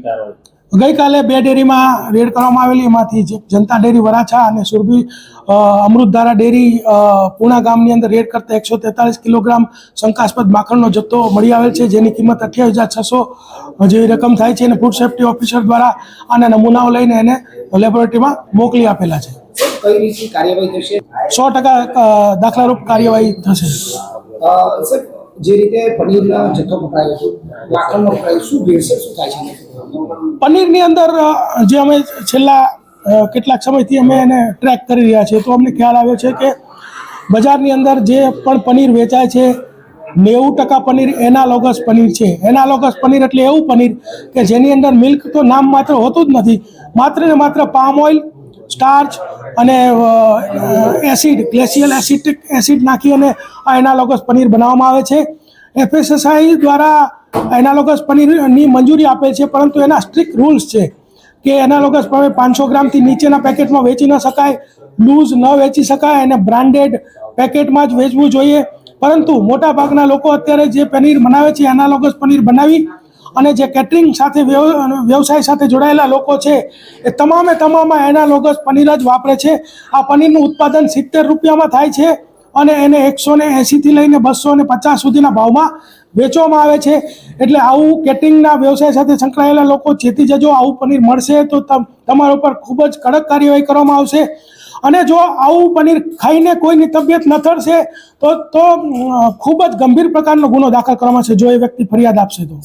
ગઈકાલે 2 ડેરીમાં રેડ કરવામાં આવેલી, એમાંથી જનતા ડેરી વરાછા અને સુરભી અમૃતધારા ડેરી પૂણા ગામની અંદર રેડ કરતા 143 કિલોગ્રામ શંકાસ્પદ માખણનો જથ્થો મળી આવેલ છે, જેની કિંમત 28,600 જેવી રકમ થાય છે અને ફૂડ સેફ્ટી ઓફિસર દ્વારા આના નમૂનાઓ લઈને એને લેબોરેટરીમાં મોકલી આપેલા છે. કઈ રીતની કાર્યવાહી થશે? 100% દાખલારૂપ કાર્યવાહી થશે. જે રીતે પનીરનો જથ્થો પકડાયો છે, માખણનો પકડાયો, શું ભેળસેળ શું થાય છે? પનીરની અંદર જે અમે છેલ્લા કેટલાક સમયથી અમે એને ટ્રેક કરી રહ્યા છીએ, તો અમને ખ્યાલ આવ્યો છે કે બજારની અંદર જે પણ પનીર વેચાય છે 90% પનીર એનાલોગસ પનીર છે. એનાલોગસ પનીર એટલે એવું પનીર કે જેની અંદર મિલ્ક તો નામ માત્ર હોતું જ નથી, માત્ર ને માત્ર પામ ઓઇલ, સ્ટાર્ચ અને એસિડ, ગ્લેશિયલ એસિડ નાખી અને આ એનાલોગસ પનીર બનાવવામાં આવે છે. FSSAI દ્વારા એનાલોગસ પનીરની મંજૂરી આપેલ છે, પરંતુ એના સ્ટ્રિક્ટ રૂલ્સ છે કે એનાલોગસ 500 ગ્રામથી નીચેના પેકેટમાં વેચી ન શકાય, લૂઝ ન વેચી શકાય અને બ્રાન્ડેડ પેકેટમાં જ વેચવું જોઈએ. પરંતુ મોટાભાગના લોકો અત્યારે જે પનીર બનાવે છે એનાલોગસ પનીર બનાવી અને જે કેટરિંગ સાથે વ્યવસાય સાથે જોડાયેલા લોકો છે એ તમામ એનાલોગસ પનીર જ વાપરે છે. આ પનીરનું ઉત્પાદન 70 રૂપિયામાં થાય છે અને એને 180થી લઈને 250 સુધીના ભાવમાં વેચવામાં આવે છે. એટલે આવું કેટરિંગના વ્યવસાય સાથે સંકળાયેલા લોકો ચેતી જજો, આવું પનીર મળશે તો તમારા ઉપર ખૂબ જ કડક કાર્યવાહી કરવામાં આવશે. અને જો આવું પનીર ખાઈને કોઈની તબિયત લથડશે તો ખૂબ જ ગંભીર પ્રકારનો ગુનો દાખલ કરવામાં આવશે જો એ વ્યક્તિ ફરિયાદ આપશે તો.